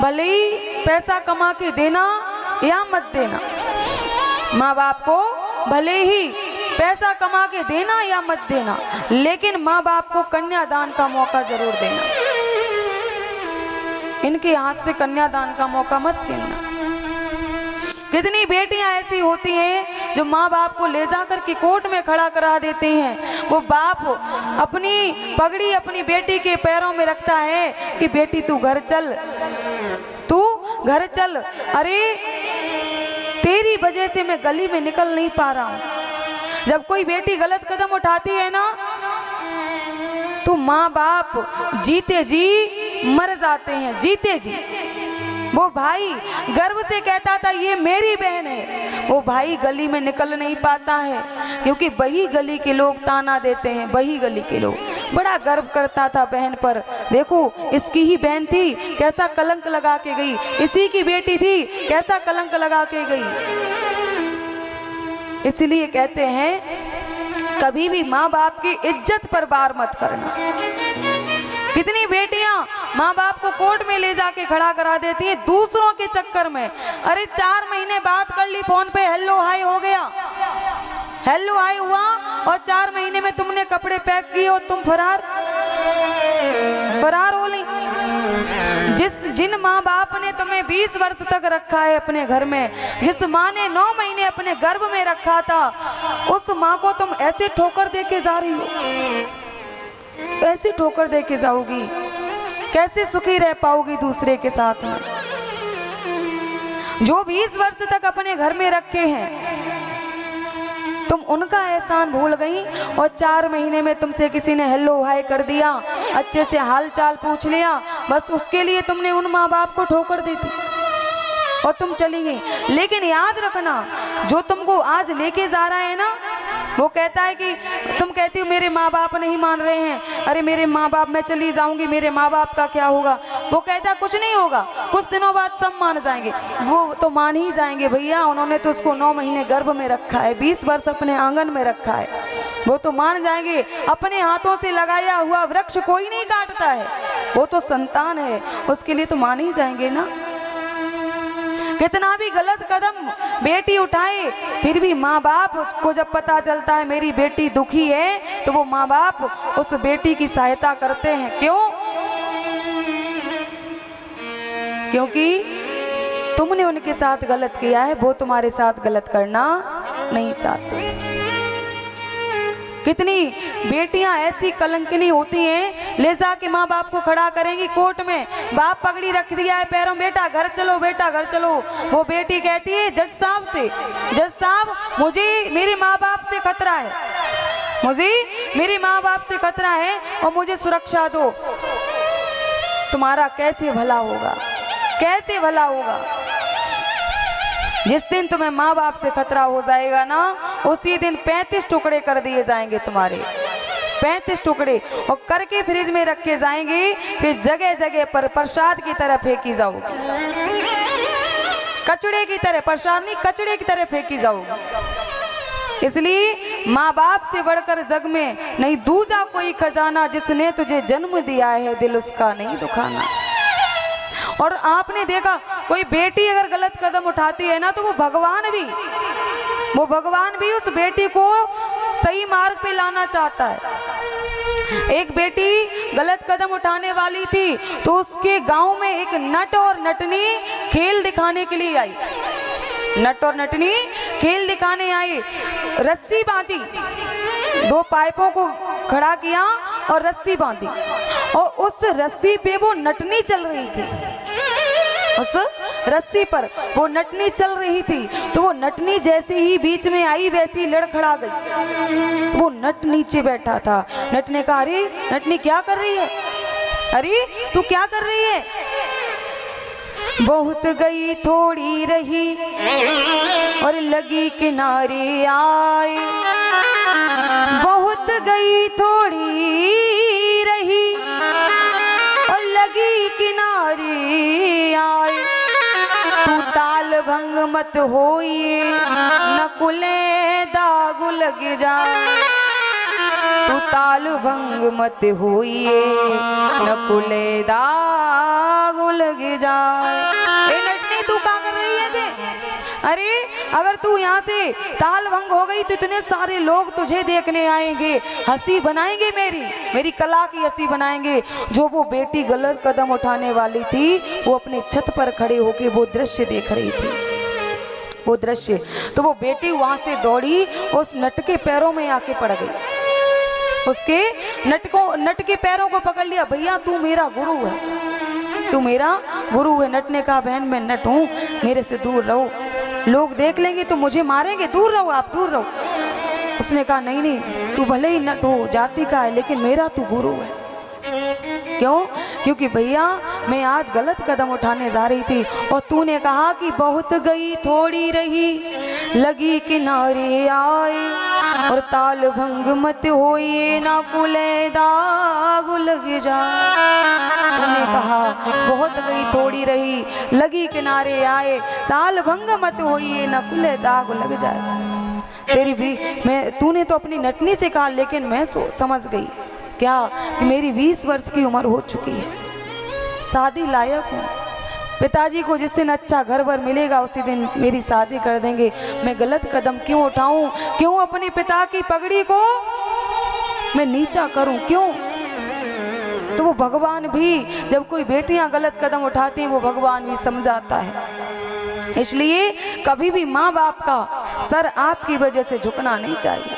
भले ही पैसा कमा के देना या मत देना, माँ बाप को भले ही पैसा कमा के देना या मत देना, लेकिन माँ बाप को कन्यादान का मौका जरूर देना। इनके हाथ से कन्यादान का मौका मत छीनना। कितनी बेटियां ऐसी होती हैं जो माँ बाप को ले जाकर के कोर्ट में खड़ा करा देते हैं। वो बाप अपनी पगड़ी अपनी बेटी के पैरों में रखता है कि बेटी तू घर चल, तू घर चल। अरे तेरी वजह से मैं गली में निकल नहीं पा रहा हूँ। जब कोई बेटी गलत कदम उठाती है ना, तो माँ बाप जीते जी मर जाते हैं, जीते जी। वो भाई गर्व से कहता था ये मेरी बहन है, वो भाई गली में निकल नहीं पाता है, क्योंकि वही गली के लोग ताना देते हैं। वही गली के लोग बड़ा गर्व करता था बहन पर, देखो इसकी ही बहन थी कैसा कलंक लगा के गई, इसी की बेटी थी कैसा कलंक लगा के गई। इसलिए कहते हैं कभी भी माँ बाप की इज्जत पर वार मत करना। कितनी बेटियां माँ बाप को कोर्ट में ले जाके खड़ा करा देती हैं दूसरों के चक्कर में। अरे 4 महीने बात कर ली फोन पे, हेलो हाय हो गया, हेलो हाय हुआ, और 4 महीने में तुमने कपड़े पैक किए और तुम फरार हो ली। जिन माँ बाप ने तुम्हें 20 वर्ष तक रखा है अपने घर में, जिस माँ ने 9 महीने अपने गर्भ में रखा था, उस माँ को तुम ऐसे ठोकर दे के जा रही हो, ऐसी ठोकर दे के जाओगी, कैसे सुखी रह पाओगी दूसरे के साथ में। जो 20 वर्ष तक अपने घर में रखे हैं, तुम उनका एहसान भूल गई, और 4 महीने में तुमसे किसी ने हेलो हाय कर दिया, अच्छे से हाल चाल पूछ लिया, बस उसके लिए तुमने उन माँ बाप को ठोकर दी थी और तुम चली गई। लेकिन याद रखना, जो तुमको आज लेके जा रहा है ना, वो कहता है कि तुम कहती हो मेरे माँ बाप नहीं मान रहे हैं, अरे मेरे माँ बाप, मैं चली जाऊंगी, मेरे माँ बाप का क्या होगा। वो कहता है कुछ नहीं होगा, कुछ दिनों बाद सब मान जाएंगे। वो तो मान ही जाएंगे भैया, उन्होंने तो उसको 9 महीने गर्भ में रखा है, 20 वर्ष अपने आंगन में रखा है, वो तो मान जाएंगे। अपने हाथों से लगाया हुआ वृक्ष कोई नहीं काटता है, वो तो संतान है, उसके लिए तो मान ही जाएंगे ना। कितना भी गलत कदम बेटी उठाए, फिर भी माँ बाप को जब पता चलता है मेरी बेटी दुखी है, तो वो माँ बाप उस बेटी की सहायता करते हैं। क्यों? क्योंकि तुमने उनके साथ गलत किया है, वो तुम्हारे साथ गलत करना नहीं चाहते। कितनी बेटियां ऐसी कलंकिनी होती हैं, ले जाके माँ बाप को खड़ा करेंगी कोर्ट में, बाप पगड़ी रख दिया है पैरों, बेटा घर चलो, बेटा घर चलो। वो बेटी कहती है जज साहब से, जज साहब मुझे मेरे माँ बाप से खतरा है, मुझे मेरे माँ बाप से खतरा है और मुझे सुरक्षा दो। तुम्हारा कैसे भला होगा, कैसे भला होगा? जिस दिन तुम्हें माँ बाप से खतरा हो जाएगा ना, उसी दिन 35 टुकड़े कर दिए जाएंगे तुम्हारे, 35 टुकड़े, और करके फ्रिज में रखे जाएंगे, फिर जगह जगह पर प्रसाद की तरह फेंकी जाओगी, कचड़े की तरह, प्रसाद नहीं कचड़े की तरह फेंकी जाओगी। इसलिए माँ बाप से बढ़कर जग में नहीं दूजा कोई खजाना, जिसने तुझे जन्म दिया है दिल उसका नहीं दुखाना। और आपने देखा कोई बेटी अगर गलत कदम उठाती है ना, तो वो भगवान भी उस बेटी को सही मार्ग पे लाना चाहता है। एक बेटी गलत कदम उठाने वाली थी, तो उसके गांव में एक नट और नटनी खेल दिखाने के लिए आई, नट और नटनी खेल दिखाने आई। रस्सी बांधी, 2 पाइपों को खड़ा किया और रस्सी बांधी, और उस रस्सी पे वो नटनी चल रही थी, उस रस्सी पर वो नटनी चल रही थी। तो वो नटनी जैसे ही बीच में आई, वैसी ही लड़खड़ा गई। वो नट नीचे बैठा था। नट ने कहा अरे नटनी क्या कर रही है, अरे तू क्या कर रही है? बहुत गई थोड़ी रही और लगी किनारे आए, बहुत गई थोड़ी रही और लगी किनारे आए। तू ताल भंग मत होइए, नकुले दाग लग जाए। तू ताल भंग मत होइए नकुले दाग लग जाए। ए नटनी तू क्या कर रही है जे? अरे अगर तू यहाँ से ताल भंग हो गई तो इतने सारे लोग तुझे देखने आएंगे, हंसी बनाएंगे, मेरी कला की हंसी बनाएंगे। जो वो बेटी गलत कदम उठाने वाली थी वो अपने छत पर खड़े होके वो दृश्य देख रही थी, वो दृश्य। तो वो बेटी वहां से दौड़ी, उस नट के पैरों में आके पड़ गई, उसके नट के पैरों को पकड़ लिया। भैया तू मेरा गुरु है, तू मेरा गुरु है। नट ने कहा बहन मैं नट हूँ, मेरे से दूर रहो, लोग देख लेंगे तो मुझे मारेंगे, दूर रहो आप, दूर रहो। उसने कहा नहीं नहीं, तू भले ही नट हो, जाति का है, लेकिन मेरा तू गुरु है। क्यों? क्योंकि भैया मैं आज गलत कदम उठाने जा रही थी और तूने कहा कि बहुत गई थोड़ी रही, लगी किनारे आए, और ताल भंग मत होइए ना कुले दाग लग जाए। तूने कहा बहुत गई थोड़ी रही, लगी किनारे आए, ताल भंग मत होइए ना कुले दाग लग जाए। तेरी भी तूने तो अपनी नटनी से कहा, लेकिन मैं समझ गई क्या कि मेरी 20 वर्ष की उम्र हो चुकी है, शादी लायक हूँ। पिताजी को जिस दिन अच्छा घर वर मिलेगा उसी दिन मेरी शादी कर देंगे। मैं गलत कदम क्यों उठाऊं? क्यों अपने पिता की पगड़ी को मैं नीचा करूं? क्यों? तो वो भगवान भी, जब कोई बेटियां गलत कदम उठाती हैं वो भगवान भी समझाता है। इसलिए कभी भी माँ बाप का सर आपकी वजह से झुकना नहीं चाहिए।